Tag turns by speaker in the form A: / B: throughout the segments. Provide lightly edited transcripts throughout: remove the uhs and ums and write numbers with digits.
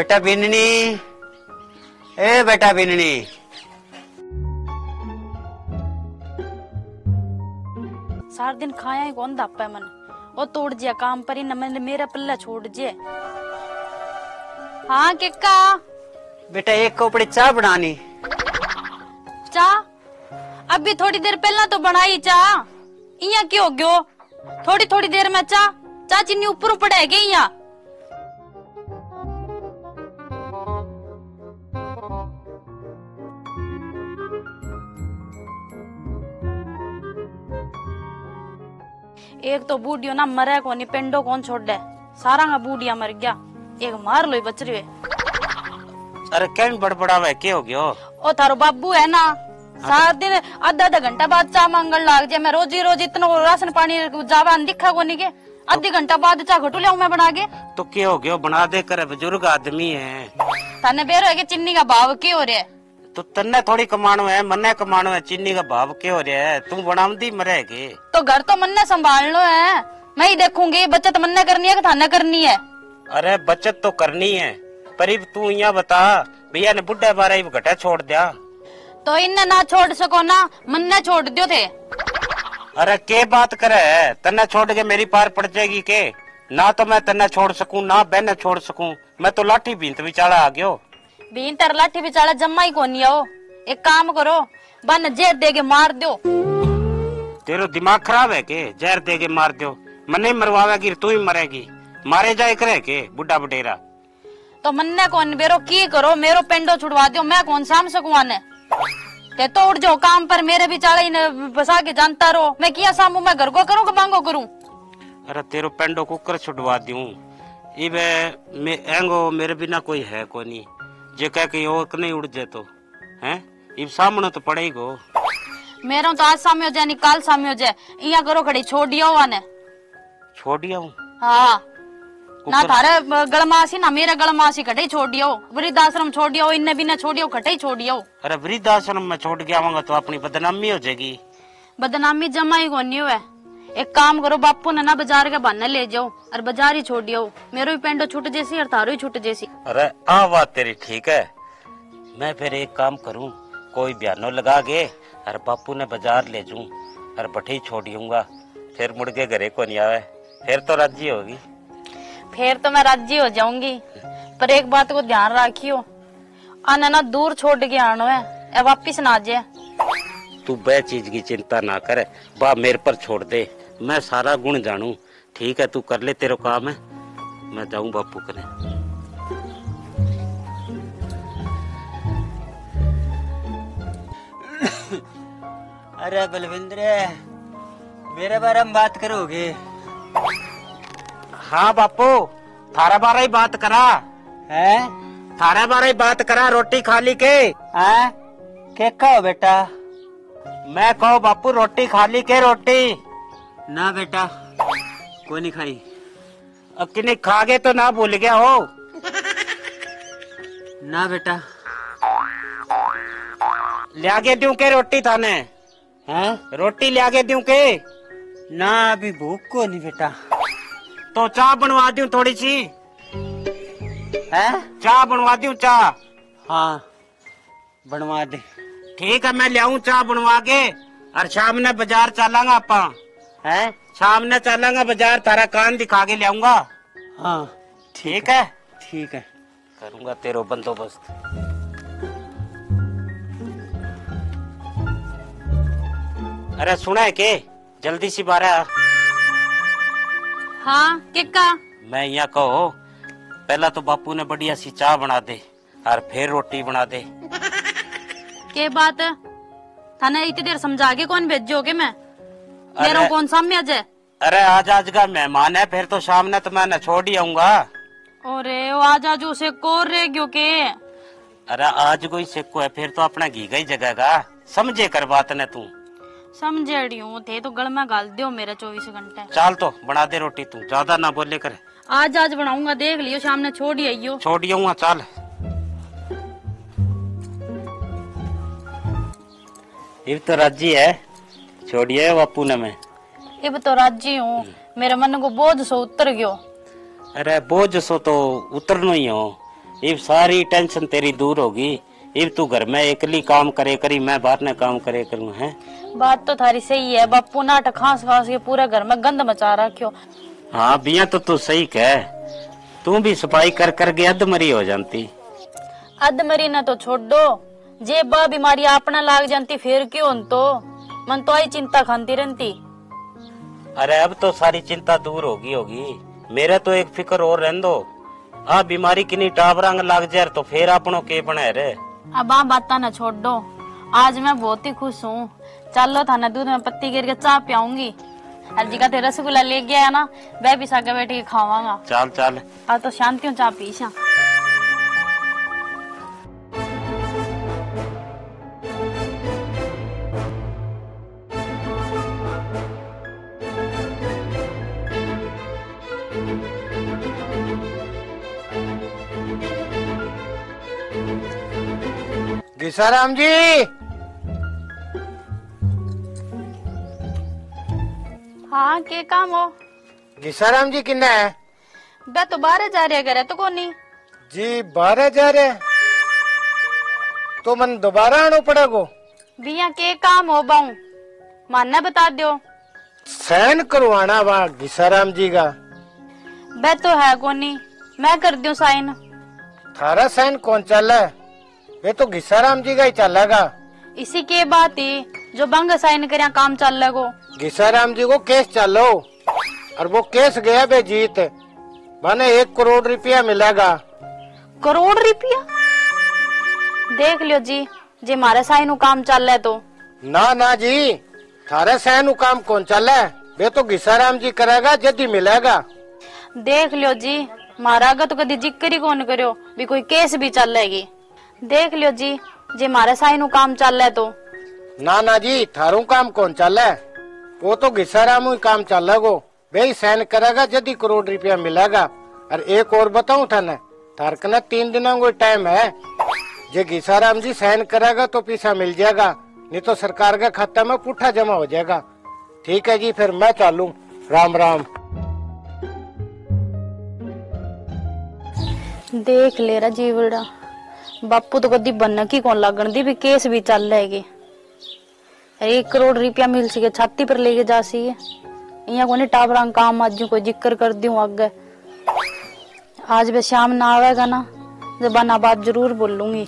A: बेटा बिन्नी, ए बेटा बिन्नी।
B: सार दिन खाया ही कौन दापा मन वो तोड़ जिया काम पर ही न मैंने मेरा पल्ला छोड़ जे। हाँ किक्का
A: बेटा एक कोपड़ी चाय बनानी।
B: चाह अभी थोड़ी देर पहला तो बनाई चाह, इया क्यों हो गयो? थोड़ी थोड़ी देर में चाह चाह चीनी ऊपर पड़ेगी इया। एक तो बूढ़ियो ना मरे कोनी पेंडो कौन छोड़ दे, सारा का बूढ़िया मर गया, एक मार लो बच रही है।
A: अरे क्या बड़बड़ावे क्या हो गयो?
B: ओ थारो बाबू है ना सारा दिन आधा आधा घंटा बाद चाह मांगन लाग जाए। मैं रोजी रोज इतना राशन पानी जावा दिखा कोनी के आधी घंटा बाद चाह घटू लियाऊं मैं बना के।
A: तो क्या हो गयो? बना दे कर, बुजुर्ग आदमी है।
B: थाने बेरो है कि चीनी का भाव क्या हो रहा है?
A: तो तन्ने थोड़ी कमानो है, मन्ने कमानो है। चीनी का भाव क्या हो रहा है? तू बनावती मरेगी।
B: तो घर तो मन्ने संभालनो है, मैं ही देखूंगी। बचत मन्ने करनी है कि थाने करनी है?
A: अरे बचत तो करनी है, पर तू यहाँ बता भैया ने बुढ़े बारे घटा छोड़ दिया
B: तो इन्हें ना छोड़ सको ना मन्ने छोड़ दियो थे।
A: अरे के बात करे, तन्ने छोड़ के मेरी पार पड़ जाएगी के? ना तो मैं तन्ने छोड़ सकूं ना बहने छोड़ सकूं। मैं तो लाठी भींत बिचाड़ा आ गयो।
B: बीन तर लाठी बिचाड़ा जम्मा ही कोनी आओ। एक काम करो बन जेर दे के मार दो।
A: तेरो दिमाग खराब है के? जहर दे के मार दो? मन्ने मरवावेगी तू ही मरेगी। मारे जाए करे के बुढ़ा बटेरा?
B: तो मन्ने कौन बेरो की करो, मेरो पेंडो छुड़वा दो, मैं कौन साम सकूं आने? ते तो उठ जाओ काम पर, मेरे बिचारे इन बसा के जानता रहो। मैं किया सामू, मैं घर को करूं कि मांगो करूं?
A: अरे तेरो पेंडो कुकर छुड़वा दूं इबे एंगो मेरे बिना कोई है कोनी। जे कह के वो नहीं उड़ जाए तो हैं इब सामने तो पड़ेगो।
B: मेरा तो आज सामने हो जाए निकाल सामने हो जाए, इया करो खड़ी छोड़ दिया आने।
A: छोड़ दिया हूँ?
B: हाँ ना थारे गलमासी ना मेरे गलमासी कटे छोड़ दियो, वृद्धाश्रम छोड़ दियो, इन्ने भी ना छोड़ियो कटे छोड़ दियो।
A: अरे वृद्धाश्रम में छोड़ के आवांगा तो अपनी बदनामी हो जाएगी।
B: बदनामी जमा ही कोनी हुआ। एक काम करो बापू ने ना बाजार के बहाने ले जाओ और बाजार ही छोड़ दियो। मेरो भी पेंडो छूट जैसी और थारो ही छूट जैसी।
A: अरे आ बात तेरी ठीक है। मैं फिर एक काम करूं, कोई बयानो लगा के और बापू ने बाजार ले जाऊं और बठी छोड़ूंगा, फिर मुड़ के घरे को नहीं आवे, फिर तो राजी होगी।
B: फिर तो मैं राजी हो जाऊंगी, पर एक बात को ध्यान रखियो, आना ना दूर छोड़ के आनो है, वापिस ना आ जाए।
A: तू बे चीज की चिंता ना कर, बा मेरे पर छोड़ दे, मैं सारा गुण जानू। ठीक है तू कर ले, तेरा काम है, मैं जाऊं बापू कने।
C: अरे बलविंद्र मेरे बारे में बात करोगे?
A: हाँ बापू थारा बारे ही बात करा
C: है,
A: थारा बारे ही बात करा। रोटी खा ली के?
C: हैं क्या कहो बेटा?
A: मैं कहो बापू रोटी खा ली के? रोटी
C: ना बेटा कोई नहीं खाई।
A: अब किन्हीं खा गए तो ना भूल गया हो?
C: ना बेटा।
A: लिया के दूं के रोटी थाने?
C: हैं
A: रोटी लिया के दूं के?
C: ना अभी भूख को नहीं बेटा।
A: तो चाय बनवा दूं थोड़ी सी?
C: है
A: चाय बनवा दूं चाय?
C: हाँ बनवा दे।
A: ठीक है मैं ले आऊं चाय बनवा के, और शाम ने बाजार चलांगा आपा।
C: हैं
A: शाम ने चलांगा बाजार, तारा कान दिखा के ले आऊंगा।
C: हाँ
A: ठीक है
C: ठीक है
A: करूंगा तेरो बंदोबस्त। अरे सुना है के? जल्दी सी बारह।
B: हाँ किक्का?
A: मैं यहाँ कहो पहला तो बापू ने बढ़िया सी चाय बना दे और फिर रोटी बना दे।
B: के बात थाने इतनी देर समझा के कौन भेजोगे? मैं मेरा कौन सामने आ जाए?
A: अरे आज का मेहमान है, फिर तो शाम ने तो मैं न छोड़ ही आऊंगा।
B: अरे आज आज उसे कोर रहे क्यों के?
A: अरे आज कोई सिक्को है, फिर तो अपना घी गई जगह समझे कर बात ने तू।
B: समझेड़ी हूँ थे तो गल में गाल दो मेरा 24 घंटे।
A: चाल तो बना दे रोटी, तू ज्यादा ना बोले कर।
B: आज आज बनाऊंगा, देख लियो शाम ने छोड़ ही आइयो।
A: छोड़ आऊंगा चाल। इब तो राजी है, छोड़िए बापू ने। मैं
B: इब तो राजी हूँ, मेरे मन को बोझ सो उतर गयो।
A: अरे बोझ सो तो उतरनो ही हो, इब सारी टेंशन तेरी दूर होगी। इब तू घर में अकेली काम करे करी, मैं बाहर ने काम करे करूँ है।
B: बात तो थारी सही है। बापू नाट खास खास के पूरे घर में गंद मचा रखियो।
A: हाँ बिया तो तू सही कह। तू भी सफाई कर कर के अधमरी हो जाती।
B: अधमरी न तो छोड़ दो, जे बा बीमारी अपना लाग जाती फिर क्यों तो मन तो आई चिंता खाती रहती।
A: अरे अब तो सारी चिंता दूर होगी। मेरा तो एक फिक्र और रहन दो, आ बीमारी किन्नी टाबरंग लग जाए तो फिर अपनों के बने रे।
B: अब आ बाता न छोड़ दो। आज मैं बहुत ही खुश हूँ। चलो थाना दूध में पत्ती गिर के चाय पियाऊंगी। और जी का ते रसगुल्ला ले गया है ना, वह भी सागे बैठ के खावांगा।
A: चल चल
B: आ तो शांति चाय पीसा।
D: घिसाराम जी,
B: हाँ के काम हो?
D: घिसाराम जी किन्ना है
B: बे तो बाहर जा रहे करे तो कोनी
D: जी? 12 जा रहे तो मन दोबारा आना पड़ेगो।
B: बिया के काम हो बाऊ मानना बता दो।
D: सैन करवाना वहाँ घिसाराम जी का।
B: बे तो है कोनी, मैं कर दूं साइन।
D: थारा सैन कौन चल है? वे तो घिसाराम जी का ही चलेगा।
B: इसी के बात ही जो बंग साइन कर काम चल लगो।
D: घिसाराम जी को केस चलो और वो केस गया बे जीत, माने 1 करोड़ रुपया मिलेगा।
B: करोड़ रुपया? देख लियो जी, जे मारे साइन काम चल है तो।
D: ना ना जी, थारे सैन काम कौन चल है? वे तो घिसाराम जी करेगा जल्दी मिलेगा।
B: देख लियो जी, मारा तो कदी जिक्र ही कौन करो भी कोई केस भी चल लेगी। देख लियो जी, जे मारे साइन काम चल है तो।
D: ना ना जी, थारू काम कौन चल है? वो तो घिसाराम ही काम चल गो, वे ही साइन करेगा जल्दी करोड़ रुपया मिलेगा। और एक और बताऊं थाने, थार कने 3 दिनों को टाइम है। जे घिसाराम जी साइन करेगा तो पैसा मिल जाएगा, नहीं तो सरकार के खाते में पुठा जमा हो जाएगा। ठीक है जी, फिर मैं चालू। राम राम।
B: देख ले रहा जीवड़ा, बापू तो कदी बनना की कौन लागण दी भी केस भी चल रहेगी। 1 करोड़ रुपया मिल सी छाती पर लेके जा सी है। यहाँ को टाबरा काम आज कोई जिक्र कर दूं आगे। आज भी शाम ना आवेगा ना, जबाना बात जरूर बोलूंगी।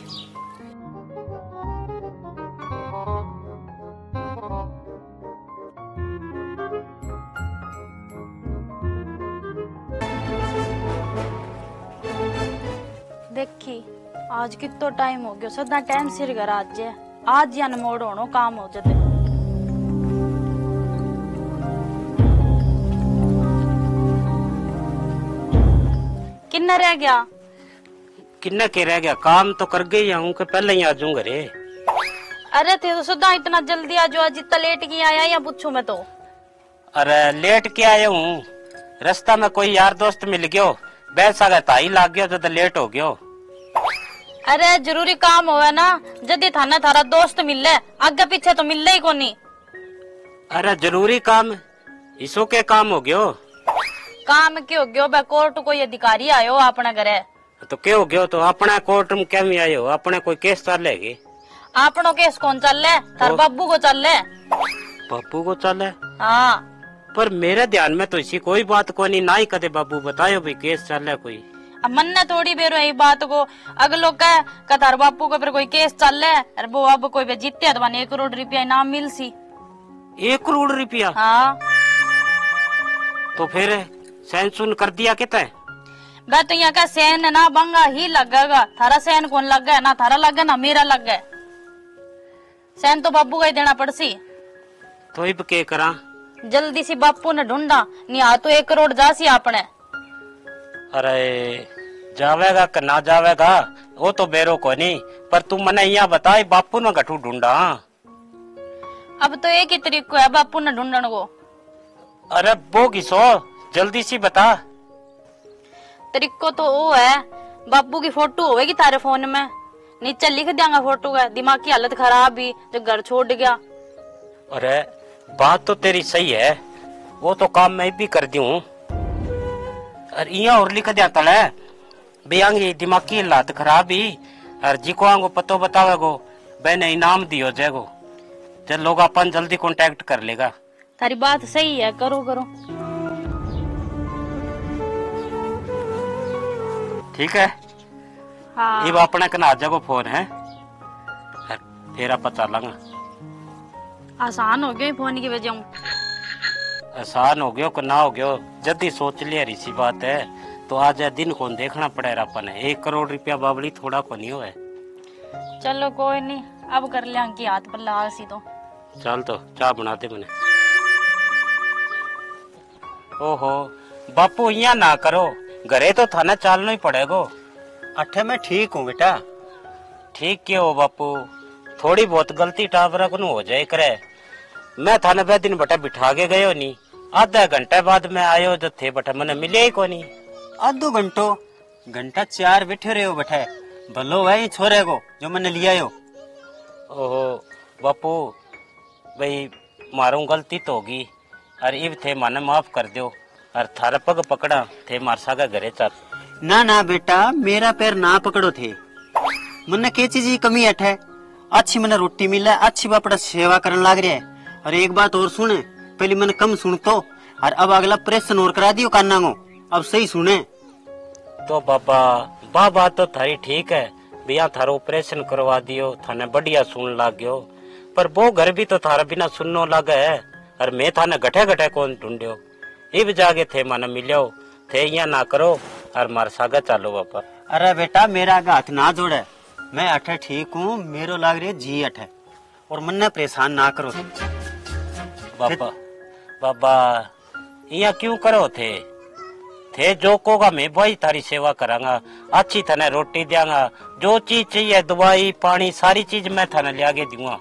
B: देखी आज कितो टाइम हो गयो, सदा टाइम सिर घर आज या मोड़ होनो काम हो जाते। किन्ना रह गया?
A: किन्ना के रह गया? काम तो कर गई हूँ कि पहले ही आ जाऊंगा रे।
B: अरे थे तो सदा इतना जल्दी आ जाओ, आज इतना लेट की आया या पूछू मैं तो।
A: अरे लेट के आया हूँ, रास्ता में कोई यार दोस्त मिल गयो, बैसा गया ताई लाग गया तो लेट हो गयो।
B: अरे जरूरी काम होवे ना, जदी थाना थारा दोस्त मिले आगे पीछे तो मिलले ही कोनी।
A: अरे जरूरी काम, इसो के काम हो गयो?
B: काम क्यों गयो बे? कोर्ट कोई अधिकारी आयो अपने घरे।
A: तो क्यों हो गयो? तो अपने कोर्ट में क्या आये हो? अपने कोई केस चलेगी?
B: आपनो केस कौन चल रहा? थार बाबू को चल रहा।
A: बाबू को चले?
B: हाँ,
A: पर मेरे ध्यान में तो इसी कोई बात को नहीं, ना ही कदे बाबू बतायो भी केस चल कोई।
B: अब मन ने थोड़ी बेरो यही बात को अगलो कह थार बापू को पर कोई केस चल रहा है और वो अब कोई जीते तो 1 करोड़ रुपया इनाम मिल सी।
A: 1 करोड़ रुपया?
B: हाँ,
A: तो फिर सैन सुन कर दिया कितना?
B: मैं तो यहाँ का सैन ना बंगा ही लगेगा। थारा सैन कौन लग गया? ना थारा लग गया ना मेरा लग गया। सैन तो बाबू का ही देना पड़सी।
A: तो इब के करा?
B: जल्दी सी बापू ने ढूंढा, नहीं आ तो 1 करोड़ जासी आपने।
A: अरे जावेगा कि ना जावेगा वो तो बेरो को नहीं, पर तू मने यहाँ बता बापू ने गठू ढूंढा।
B: अब तो एक ही तरीको है बापू ने ढूंढन को।
A: अरे वो किसो जल्दी सी बता।
B: तरीको तो वो है, बापू की फोटो होगी तारे फोन में, नीचे लिख देंगे फोटो का, दिमाग की हालत खराब भी जो घर छोड़ गया।
A: अरे बात तो तेरी सही है, वो तो काम मैं भी कर दी हूँ। और यहाँ और लिख दिया तले बेयांगी दिमागी हालात खराब ही और जिको आंगो पतो बतावेगो बेने इनाम दियो जाएगो। जब लोग अपन जल्दी कांटेक्ट कर लेगा।
B: तारी बात सही है, करो करो।
A: ठीक है।
B: हाँ
A: ये अपने कना जागो फोन है फिर आप चलांगा।
B: आसान हो गया फोन की वजह।
A: आसान हो गयो कि ना हो गयो जल्दी सोच लिया इसी बात है तो आज दिन कौन देखना पड़ेगा अपन। 1 करोड़ रुपया बाबली थोड़ा को नहीं हुआ।
B: चलो कोई नहीं, अब कर लिया की हाथ पर ला सी तो।
A: चल तो चाय बना दे मैंने। ओहो बापू यहाँ ना करो, घरे तो थाने चलना ही पड़ेगा।
C: अठे मैं ठीक हूँ बेटा।
A: ठीक क्यों हो बापू, थोड़ी बहुत गलती टाबरा को हो जाए करे। मैं थाने पे दिन बटा बिठा के गयो नहीं, आधा घंटे बाद मैं आयो जो थे बटा मैंने मिले ही को नहीं।
C: आधो घंटा 4 बैठे रहे हो बैठे भलो भाई छोरे को जो मैंने लिया हो।
A: ओहो बापू भाई मारू गलती तो होगी और इब थे माने माफ कर दो और थारा पग पकड़ा थे मारसा का घरे चल।
C: ना ना बेटा मेरा पैर ना पकड़ो थे, मन्ने के चीज की कमी है। अच्छी मैंने रोटी मिले, अच्छी बापड़ा सेवा करने लग रहा है। और एक बात और सुने, पहले मैंने कम सुन तो और अब अगला ऑपरेशन और करा दियो कान्ना को, अब सही सुने।
A: तो बाबा तो थारी ठीक है भैया, थारो ऑपरेशन करवा दियो थाने बढ़िया सुन लाग गयो, पर वो घर भी तो थारा बिना सुननो लागे है और मैं थाने गठे गठे कौन ढूंढ्यो। इब जागे थे माने मिलो थे यहाँ ना करो और मार सागा चालो बापा।
C: अरे बेटा मेरा आगे हाथ ना जोड़े, मैं अठे ठीक हूँ, मेरो लाग रही जी अठे और मन्ने परेशान ना करो।
A: बाबा यहाँ क्यों करो थे जो कोगा मैं भाई तारी सेवा करांगा, अच्छी थाने रोटी दियांगा, जो चीज चाहिए दवाई पानी सारी चीज मैं थाने ले आगे दूंगा।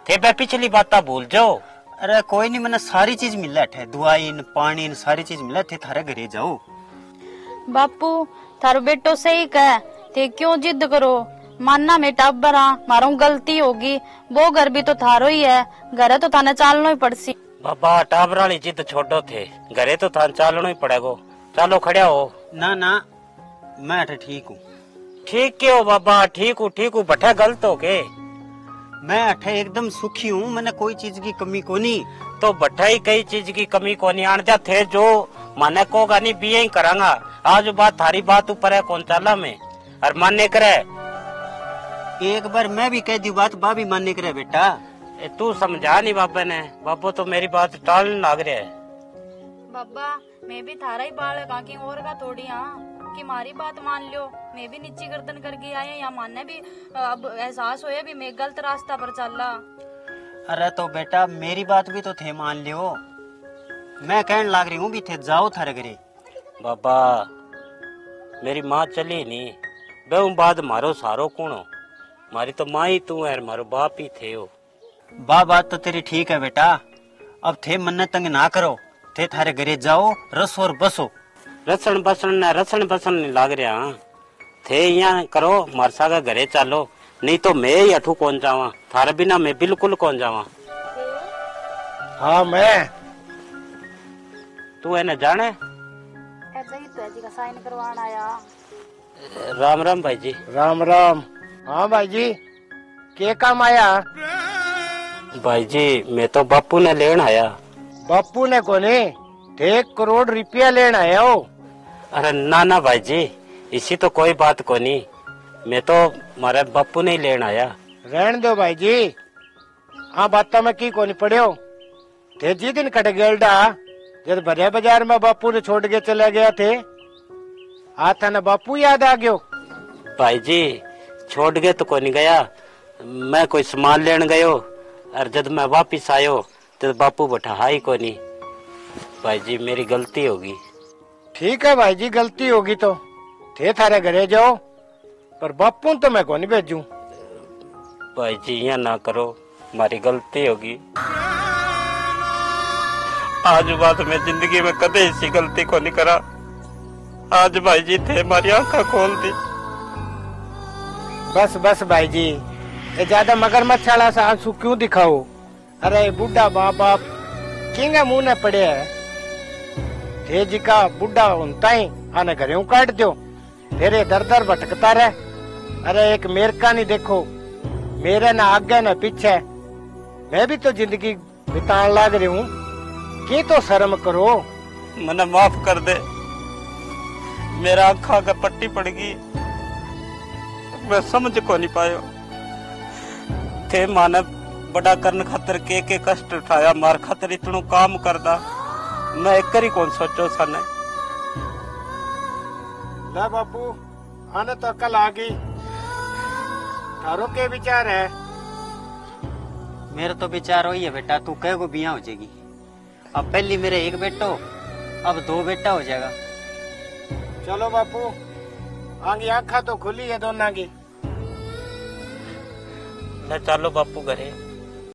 A: थे बे पिछली बात भूल जाओ।
C: अरे कोई नहीं, मैंने सारी चीज मिला है, दवाई पानी सारी चीज मिला थे, थारे घरे जाओ।
B: बापू थारो बेटो सही कह, थे क्यों जिद करो, मानना में टाबरा मारो गलती होगी, वो घर भी तो थारो ही है, घर तो थाने चालनो ही पड़सी।
A: बाबा टाबरा जिद छोड़ो थे, घरे तो थाने चालनो ही पड़ेगो। चलो खड़िया हो।
C: ना ना मैं अठे ठीक हूँ।
A: ठीक क्यों बाबा, ठीक हूँ बठे गलत हो के।
C: मैं अठे एकदम सुखी हूँ, मैंने कोई चीज की कमी को नहीं।
A: तो बठा ही कई चीज की कमी को नहीं आन जा थे, जो माने को गानी बिये ही करांगा। आज बात थारी बात ऊपर है कौन चाला में और मान्य करे।
C: एक बार मैं भी कह दी बात बाबी मान्य करे बेटा।
A: तू समझा नहीं बाबा ने, बाबू तो मेरी बात टालने लग रहा है।
B: बाबा मैं भी थारा ही बाल काकी और का थोड़ी कि मारी बात मान लो, मैं भी नीची गर्दन करके आया, या मानने भी अब एहसास होया भी मैं गलत रास्ता पर चला।
C: अरे तो बेटा मेरी बात भी तो थे मान लियो, मैं कहने लग रही हूँ भी थे जाओ थारे घरे।
A: बाबा मेरी माँ चली नहीं, बहु बाद मारो सारो कौन हो, मारी तो माँ ही तू है, मारो बाप ही थे हो।
C: बात तो तेरी ठीक है बेटा, अब थे मन तंग ना करो, थे थारे घरे जाओ, रसो और बसो।
A: रसन बसन नहीं लाग रहा थे, यहाँ करो मारसा का घरे चालो, नहीं तो मैं ही अठू कौन जावा, थारे बिना मैं बिल्कुल कौन जावा।
D: हाँ मैं
A: तू है न जाने।
B: ऐसा ही तो है जी का साइन करवाना आया।
A: राम राम भाई जी।
D: राम राम। हाँ भाई जी के काम आया?
A: भाई जी मैं तो बापू ने लेन आया।
D: बापू ने कोने 1 करोड़ रुपया लेन आया हो।
A: अरे ना भाई जी इसी तो कोई बात को नहीं, मैं तो मारे बापू ने लेन आया।
D: रहन दो भाई जी, हाँ बात में की कोनी पड़े थे जी दिन कट गेलडा जब भरिया बाजार में बापू ने छोड़ के चले गया थे, आता ना बापू याद आ गयो।
A: भाई जी छोड़ के तो कोनी गया, मैं कोई सामान लेन गयो और जब मैं वापिस आयो तो बापू बैठा ही कोनी। भाई जी मेरी गलती होगी।
D: ठीक है भाई जी गलती होगी तो थे थारे घरे जाओ, पर बापू तो मैं कोनी भेजू।
A: भाई जी यहाँ ना करो, मारी गलती होगी। आज बात मैं जिंदगी में कदे ऐसी गलती को नहीं करा, आज भाई जी थे मारी आंखा खोल दी।
D: बस भाई जी ये ज्यादा मगरमच्छ वाला सा आंसू क्यों दिखाओ? अरे बुढ़ा बाप बाप किंगा मुंह ने पड़े है थे जी का बुढ़ा होता ही आने घरे काट दो, फिर इधर उधर भटकता रहे। अरे एक मेरे का नहीं देखो, मेरे ना आगे ना पीछे, मैं भी तो जिंदगी बितान लाग रही हूँ, की तो शर्म करो।
A: मने माफ कर दे, मेरा आँखा का पट्टी पड़ गई, मैं समझ को नहीं पायो। थे माने बड़ा करने खातर के कष्ट उठाया, मार खातर इतनो काम करदा, मैं एक करी कौन सोचो सने।
D: ला बापू, आने तो अकल आ गई, थारो के विचार है?
C: मेरा तो विचार वही है बेटा, तू कह को बिया हो जाएगी। अब पहली मेरे एक बेटो, अब 2 बेटा हो जाएगा।
D: चलो बापू, आगे आँखा तो खुली है दोनों की।
A: ले चलो बापू घरे।